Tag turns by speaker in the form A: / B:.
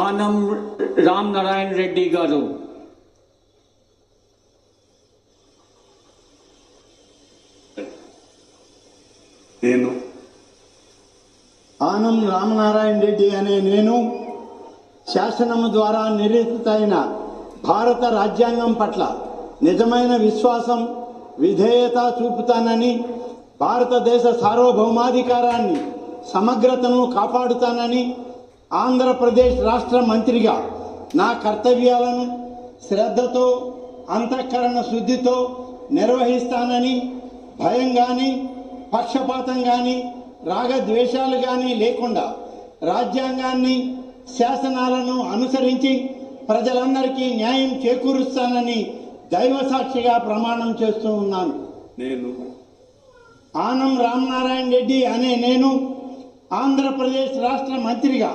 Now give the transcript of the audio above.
A: ఆనం రామనారాయణ రెడ్డి గారు.
B: నేను
C: ఆనం రామనారాయణ రెడ్డి అనే నేను శాసనము ద్వారా నిర్మితమైన భారత రాజ్యాంగం పట్ల నిజమైన విశ్వాసం విధేయత చూపుతానని, భారతదేశ సార్వభౌమాధికారాన్ని సమగ్రతను కాపాడుతానని, ఆంధ్రప్రదేశ్ రాష్ట్ర మంత్రిగా నా కర్తవ్యాలను శ్రద్ధతో అంతఃకరణ శుద్ధితో నిర్వహిస్తానని, భయం కానీ పక్షపాతం కానీ రాగద్వేషాలు కానీ లేకుండా రాజ్యాంగాన్ని శాసనాలను అనుసరించి ప్రజలందరికీ న్యాయం చేకూరుస్తానని దైవ సాక్షిగా ప్రమాణం చేస్తూ ఉన్నాను.
B: నేను
C: ఆనం రామనారాయణ రెడ్డి అనే నేను ఆంధ్రప్రదేశ్ రాష్ట్ర మంత్రిగా